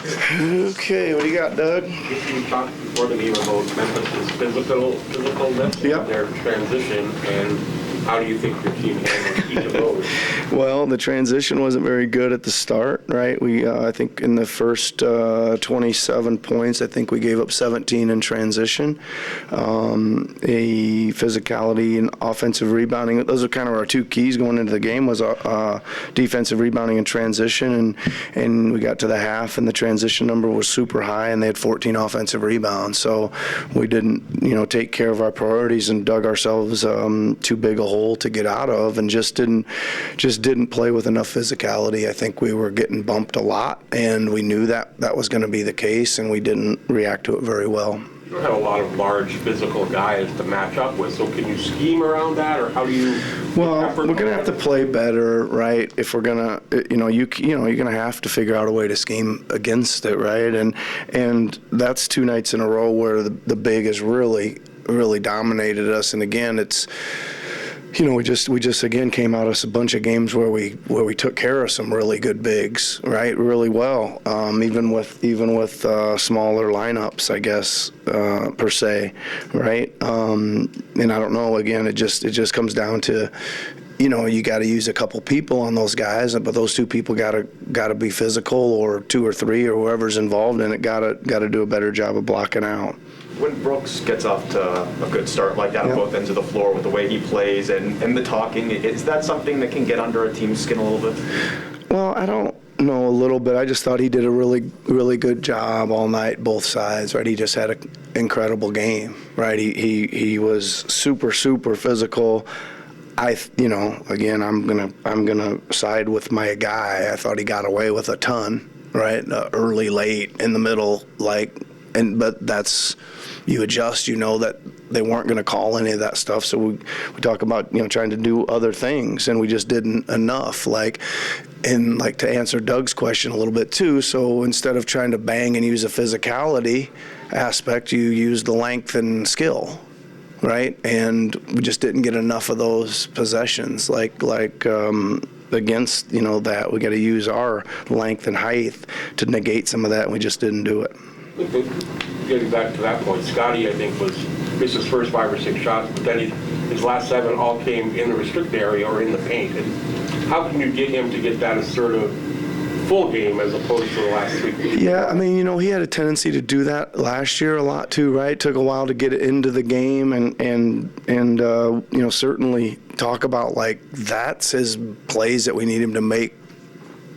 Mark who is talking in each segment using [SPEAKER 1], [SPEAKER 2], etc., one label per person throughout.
[SPEAKER 1] Okay, what do you got, Doug?
[SPEAKER 2] We talked before the game about Memphis' physicalness,
[SPEAKER 1] Yep.
[SPEAKER 2] their transition, and how do you think your team handled each of those?
[SPEAKER 1] Well, the transition wasn't very good at the start, right? I think in the first 27 points, I think we gave up 17 in transition. A physicality and offensive rebounding, those are kind of our two keys going into the game, was defensive rebounding and transition, and we got to the half, and the transition number was super high, and they had 14 offensive rebounds. So we didn't, take care of our priorities and dug ourselves too big a hole to get out of, and just didn't play with enough physicality. I think we were getting bumped a lot, and we knew that was going to be the case, and we didn't react to it very well.
[SPEAKER 2] You don't have a lot of large physical guys to match up with, so can you scheme around that, or how do you?
[SPEAKER 1] Well, we're going to have to play better, right? If we're going to, you're going to have to figure out a way to scheme against it, right? And that's 2 nights in a row where the big has really dominated us, and again, it's. We just again came out of a bunch of games where we took care of some really good bigs, right? Really well, even with smaller lineups, I guess per se, right? And I don't know. Again, it just comes down to. You got to use a couple people on those guys, but those 2 people got to be physical, or 2 or 3 or whoever's involved in it got to do a better job of blocking out.
[SPEAKER 3] When Brooks gets off to a good start like that on both ends of the floor with the way he plays and the talking, is that something that can get under a team's skin a little bit?
[SPEAKER 1] Well, I don't know, a little bit. I just thought he did a really good job all night, both sides, right? He just had an incredible game, right? He was super physical. Again, I'm gonna side with my guy. I thought he got away with a ton, right? Early, late, in the middle, but that's, you adjust, that they weren't going to call any of that stuff. So we talk about, trying to do other things, and we just didn't enough. To answer Doug's question a little bit too, so instead of trying to bang and use a physicality aspect, you use the length and skill, right? And we just didn't get enough of those possessions. Against, that, we got to use our length and height to negate some of that, and we just didn't do it.
[SPEAKER 2] Getting back to that point, Scotty, I think, missed his first 5 or 6 shots, but then his last 7 all came in the restricted area or in the paint. And how can you get him to get that assertive full game as opposed to the last 3 weeks?
[SPEAKER 1] Yeah, he had a tendency to do that last year a lot too, right? Took a while to get into the game, and certainly talk about that's his plays that we need him to make.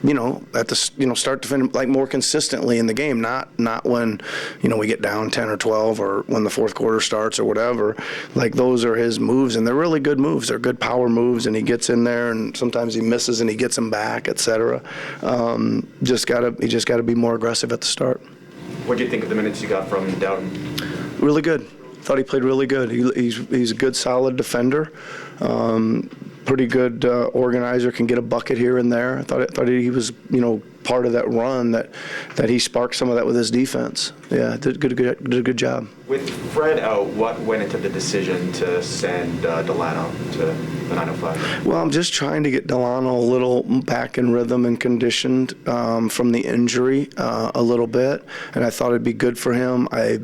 [SPEAKER 1] At the start to finish, more consistently in the game, not when we get down 10 or 12 or when the fourth quarter starts or whatever. Those are his moves, and they're really good moves. They're good power moves, and he gets in there, and sometimes he misses and he gets them back, etc. He just gotta be more aggressive at the start.
[SPEAKER 3] What do you think of the minutes you got from Dowtin?
[SPEAKER 1] Really good. Thought he played really good. He's a good, solid defender. Pretty good organizer, can get a bucket here and there. I thought he was, part of that run that he sparked some of that with his defense. Yeah, did a good job.
[SPEAKER 3] With Fred out, what went into the decision to send Delano to the 905? Well,
[SPEAKER 1] I'm just trying to get Delano a little back in rhythm and conditioned from the injury a little bit, and I thought it'd be good for him. I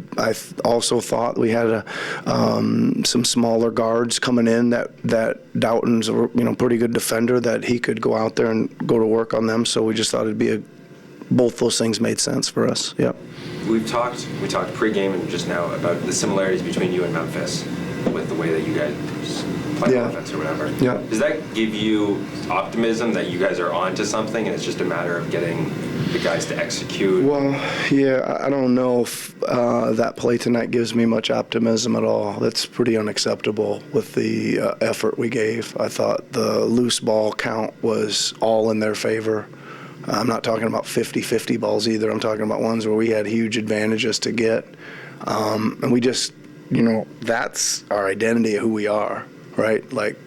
[SPEAKER 1] also thought we had some smaller guards coming in that Dowtin's a pretty good defender, that he could go out there and go to work on them. So we just thought it'd be both those things made sense for us. Yep.
[SPEAKER 4] We talked pregame and just now about the similarities between you and Memphis with the way that you guys play offense or whatever. Yeah. Does that give you optimism that you guys are onto something and it's just a matter of getting the guys to execute?
[SPEAKER 1] Well, yeah, I don't know if that play tonight gives me much optimism at all. That's pretty unacceptable with the effort we gave. I thought the loose ball count was all in their favor. I'm not talking about 50-50 balls either. I'm talking about ones where we had huge advantages to get. And we just, that's our identity of who we are, right?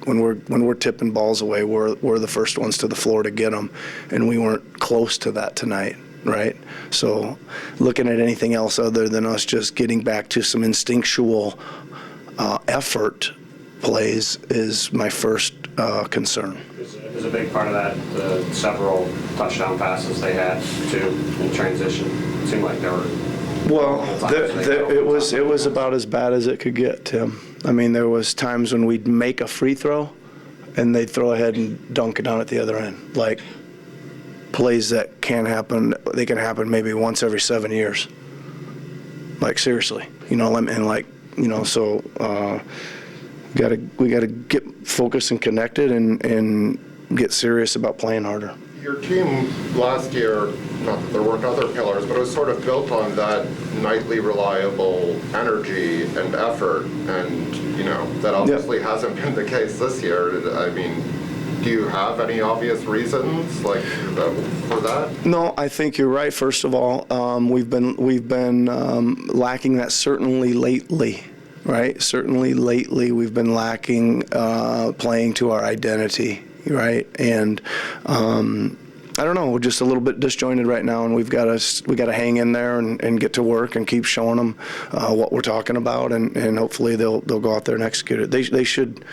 [SPEAKER 1] When we're tipping balls away, we're the first ones to the floor to get them, and we weren't close to that tonight, right? So looking at anything else other than us just getting back to some instinctual effort plays is my first concern.
[SPEAKER 5] was a big part of that, the several touchdown passes they had, too, in transition. It seemed like they were...
[SPEAKER 1] Well, it was about as bad as it could get, Tim. I mean, there was times when we'd make a free throw, and they'd throw ahead and dunk it down at the other end. Like, plays that can happen, they can happen maybe once every 7 years. Like, seriously. You know, and like, you know, so we gotta get focused and connected and get serious about playing harder.
[SPEAKER 6] Your team last year, not that there weren't other pillars, but it was sort of built on that nightly reliable energy and effort, and, you know, that obviously hasn't been the case this year. I mean, do you have any obvious reasons, like, for that?
[SPEAKER 1] No, I think you're right. First of all, we've been lacking that certainly lately, right? Certainly lately, we've been lacking playing to our identity, right? And I don't know, we're just a little bit disjointed right now, and we got to hang in there and get to work and keep showing them what we're talking about, and hopefully they'll go out there and execute it. They should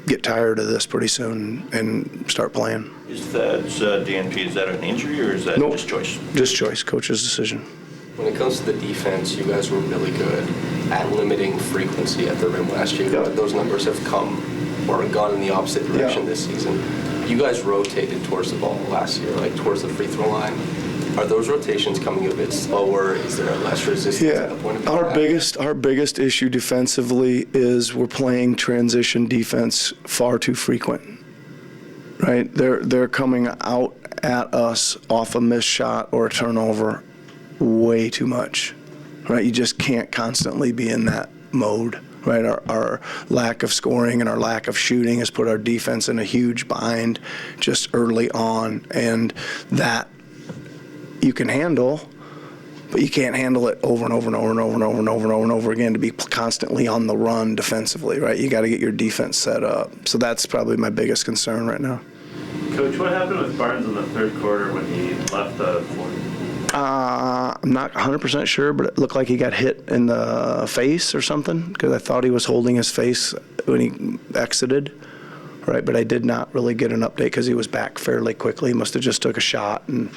[SPEAKER 1] get tired of this pretty soon and start playing.
[SPEAKER 7] Is that DNP, is that an injury or is that
[SPEAKER 1] Nope.
[SPEAKER 7] just choice?
[SPEAKER 1] Just choice, coach's decision.
[SPEAKER 8] When it comes to the defense, you guys were really good at limiting frequency at the rim last year.
[SPEAKER 1] Yeah.
[SPEAKER 8] But those numbers have come or gone in the opposite direction this season. You guys rotated towards the ball last year, like towards the free throw line. Are those rotations coming a bit slower? Is there less resistance at the point of contact?
[SPEAKER 1] Our biggest issue defensively is we're playing transition defense far too frequent. Right? They're coming out at us off a missed shot or a turnover way too much. Right? You just can't constantly be in that mode. Right? Our lack of scoring and our lack of shooting has put our defense in a huge bind just early on, and that you can handle, but you can't handle it over and over and over and over and over and over and over and over again to be constantly on the run defensively, right? You got to get your defense set up. So that's probably my biggest concern right now.
[SPEAKER 9] Coach, what happened with Barnes in the third quarter when he left the floor?
[SPEAKER 1] I'm not 100% sure, but it looked like he got hit in the face or something, because I thought he was holding his face when he exited. Right, but I did not really get an update because he was back fairly quickly. He must have just took a shot and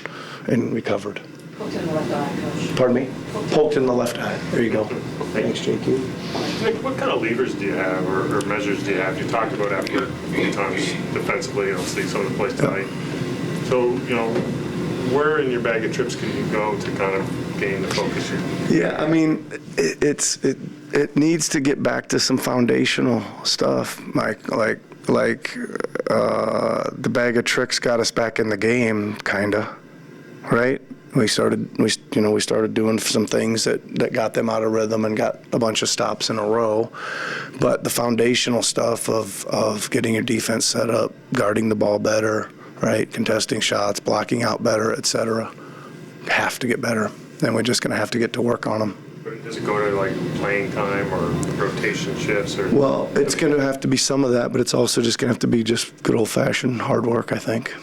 [SPEAKER 1] recovered.
[SPEAKER 10] Poked in the left eye, Coach.
[SPEAKER 1] Pardon me? Poked in the left eye. There you go. Thanks, JQ.
[SPEAKER 9] Nick, what kind of levers do you have or measures do you have? You talked about effort a few times defensively, obviously some of the plays tonight. So, you know, where in your bag of tricks can you go to kind of gain the focus here?
[SPEAKER 1] Yeah, I mean, it needs to get back to some foundational stuff, Mike, like the bag of tricks got us back in the game, kinda, right? We started doing some things that got them out of rhythm and got a bunch of stops in a row. But the foundational stuff of getting your defense set up, guarding the ball better, right, contesting shots, blocking out better, etc., have to get better. And we're just going to have to get to work on them.
[SPEAKER 9] Does it go to like playing time or rotation shifts? Or
[SPEAKER 1] Well, it's going to have to be some of that, but it's also just going to have to be just good old-fashioned hard work, I think.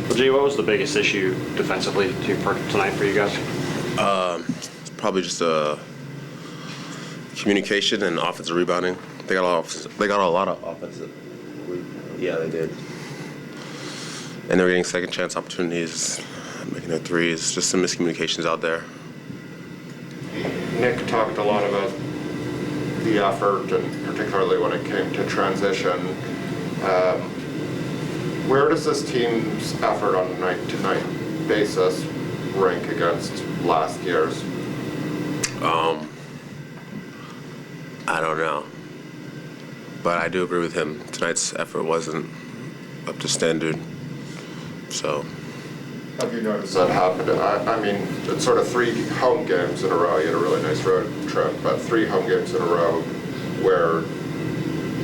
[SPEAKER 5] Well, G, what was the biggest issue defensively tonight for you guys?
[SPEAKER 11] It's probably just communication and offensive rebounding. They got a lot of offensive. Yeah, they did. And they're getting second chance opportunities, making their threes. Just some miscommunications out there.
[SPEAKER 6] Nick talked a lot about the effort, and particularly when it came to transition. Where does this team's effort on a night-to-night basis rank against last year's?
[SPEAKER 11] I don't know. But I do agree with him. Tonight's effort wasn't up to standard. So.
[SPEAKER 6] Have you noticed that happen? I mean, it's sort of 3 home games in a row. You had a really nice road trip, but 3 home games in a row where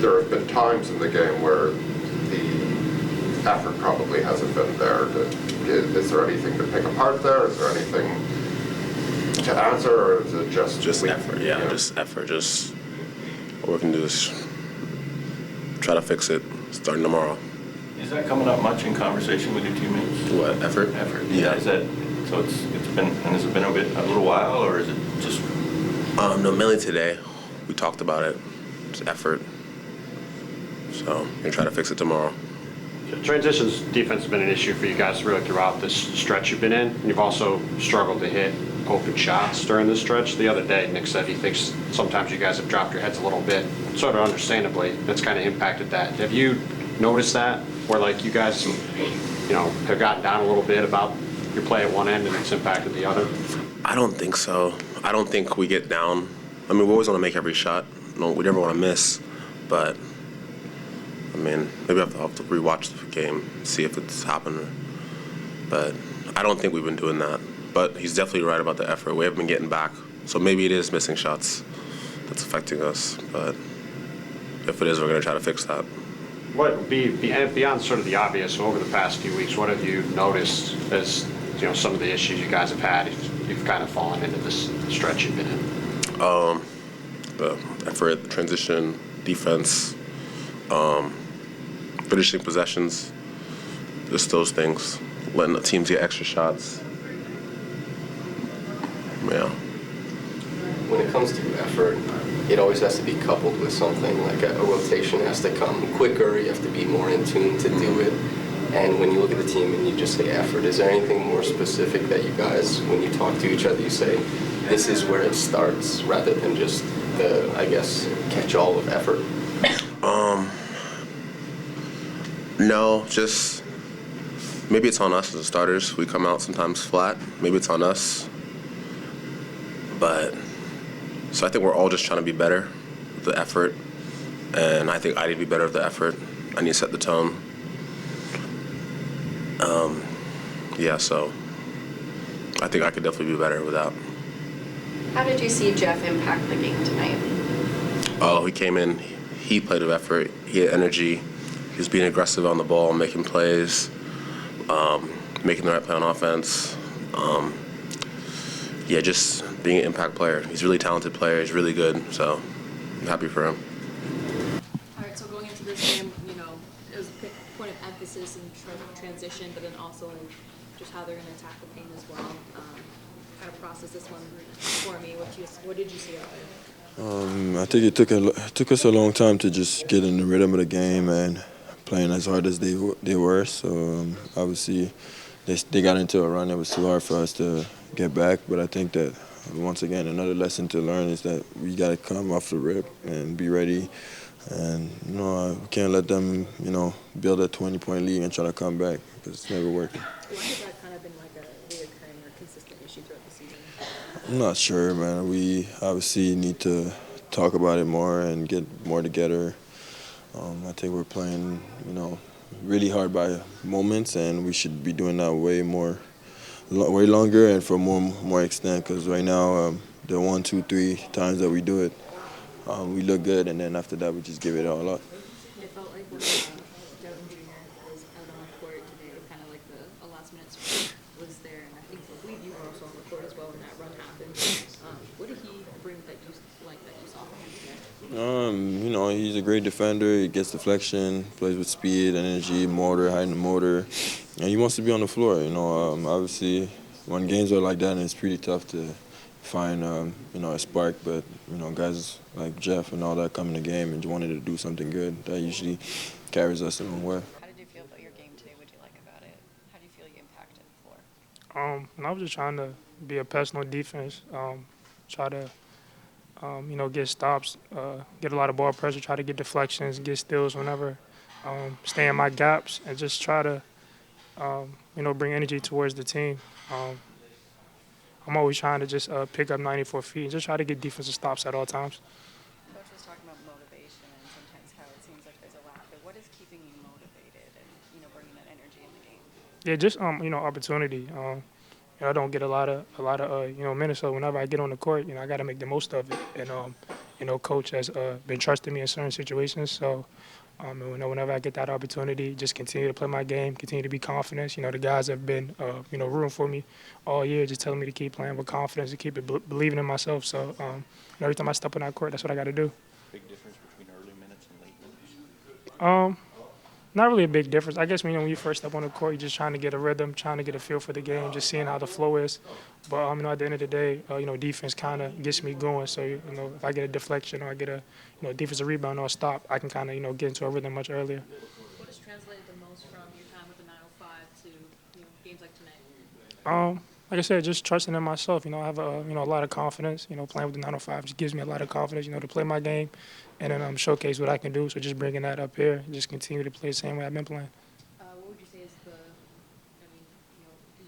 [SPEAKER 6] there have been times in the game where the effort probably hasn't been there. Is there anything to pick apart there? Is there anything to answer, or is it just
[SPEAKER 11] effort? Yeah, just effort. Just all we can do is try to fix it starting tomorrow.
[SPEAKER 7] Is that coming up much in conversation with your teammates?
[SPEAKER 11] What, effort?
[SPEAKER 7] Effort.
[SPEAKER 11] Yeah.
[SPEAKER 7] Is that so? It's been, and has it been a little while, or is it just?
[SPEAKER 11] No, mainly today. We talked about it. Just effort. So I'm going to try to fix it tomorrow.
[SPEAKER 5] Transitions defense has been an issue for you guys really throughout this stretch you've been in. And you've also struggled to hit open shots during this stretch. The other day, Nick said he thinks sometimes you guys have dropped your heads a little bit, sort of understandably. That's kind of impacted that. Have you noticed that, where like you guys, have gotten down a little bit about your play at one end and it's impacted the other?
[SPEAKER 11] I don't think so. I don't think we get down. I mean, we always want to make every shot. No, we never want to miss, but I mean, maybe I have to rewatch the game, see if it's happened. But I don't think we've been doing that. But he's definitely right about the effort. We haven't been getting back. So maybe it is missing shots that's affecting us. But if it is, we're going to try to fix that.
[SPEAKER 5] What beyond sort of the obvious over the past few weeks, what have you noticed as some of the issues you guys have had? You've kind of fallen into this stretch you've been in.
[SPEAKER 11] The effort, the transition, defense, finishing possessions, just those things. Letting the teams get extra shots. Yeah.
[SPEAKER 8] When it comes to effort, it always has to be coupled with something, like a rotation has to come quicker, you have to be more in tune to do it. And when you look at the team and you just say effort, is there anything more specific that you guys, when you talk to each other, you say, this is where it starts, rather than just the, I guess, catch-all of effort?
[SPEAKER 11] No, just maybe it's on us as starters. We come out sometimes flat. Maybe it's on us. But so I think we're all just trying to be better with the effort. And I think I need to be better with the effort. I need to set the tone. So I think I could definitely be better with that.
[SPEAKER 12] How did you see Jeff impact the game tonight?
[SPEAKER 11] Oh, he came in, he played with effort, he had energy, he was being aggressive on the ball, making plays, making the right play on offense. Just being an impact player. He's a really talented player, he's really good, so I'm happy for him.
[SPEAKER 13] All right, so going into this game, it was a point of emphasis in transition, but then also in just how they're going to attack the paint as well. Kind of process this one for me. What did you see out there?
[SPEAKER 14] I think it took us a long time to just get in the rhythm of the game and playing as hard as they were. So obviously they got into a run. It was too hard for us to get back. But I think that once again another lesson to learn is that we got to come off the rip and be ready. And we can't let them build a 20-point lead and try to come back, because it's never working.
[SPEAKER 13] Why has that kind of been like a reoccurring or consistent issue throughout the season?
[SPEAKER 14] I'm not sure, man. We obviously need to talk about it more and get more together. I think we're playing, really hard by moments, and we should be doing that way longer and for more extent. Because right now, the 1, 2, 3 times that we do it, we look good, and then after that, we just give it all up.
[SPEAKER 13] It felt like when Dowtin Jr. was out on the court today, kind of like the last minute was there, and I believe you were also on the court as well when that run happened. What did he bring that you saw from him today?
[SPEAKER 14] He's a great defender. He gets deflection, plays with speed, energy, high in the motor, and he wants to be on the floor. Obviously, when games are like that, it's pretty tough to find a spark, but guys like Jeff and all that come in the game and wanted to do something good, that usually carries us a long way.
[SPEAKER 12] How did you feel about your game today? What did you like about it? How do you feel you impacted the floor?
[SPEAKER 15] And I was just trying to be a personal defense, try to get stops, get a lot of ball pressure, try to get deflections, get steals whenever, stay in my gaps, and just try to bring energy towards the team. I'm always trying to just pick up 94 feet and just try to get defensive stops at all times.
[SPEAKER 12] Coach was talking about motivation and sometimes how it seems like there's a lack. But what is keeping you motivated and bringing that energy in the game?
[SPEAKER 15] Yeah, just opportunity. I don't get a lot of minutes, so whenever I get on the court, I got to make the most of it. And Coach has been trusting me in certain situations, so. Whenever I get that opportunity, just continue to play my game, continue to be confident. The guys have been, rooting for me all year, just telling me to keep playing with confidence and keep believing in myself. So every time I step on that court, that's what I got to do.
[SPEAKER 7] Big difference between early minutes and late minutes?
[SPEAKER 15] Not really a big difference. I guess when you first step on the court, you're just trying to get a rhythm, trying to get a feel for the game, just seeing how the flow is. But at the end of the day, defense kind of gets me going. So if I get a deflection or I get a defensive rebound or a stop, I can kind of get into a rhythm much earlier.
[SPEAKER 13] What has translated the most from your time with the 905 to games like tonight?
[SPEAKER 15] Like I said, just trusting in myself. I have a lot of confidence. Playing with the 905 just gives me a lot of confidence. To play my game, and then showcase what I can do. So just bringing that up here, just continue to play the same way I've been playing.
[SPEAKER 13] What would you say is you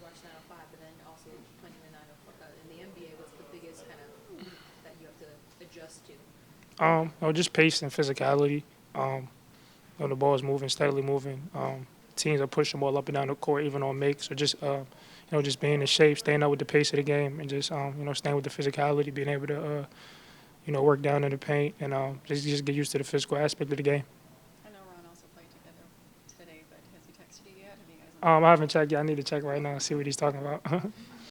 [SPEAKER 13] watch 905, but then also playing in the 904 in the NBA, what's the biggest kind of that you have to adjust to?
[SPEAKER 15] Just pace and physicality. The ball is moving, steadily moving. Teams are pushing the ball up and down the court, even on makes. So just just being in shape, staying up with the pace of the game, and just staying with the physicality, being able to work down in the paint, and just get used to the physical aspect of the game.
[SPEAKER 12] I know Ron also played together today, but has he texted you yet? Have you guys?
[SPEAKER 15] I haven't checked yet. I need to check right now and see what he's talking about.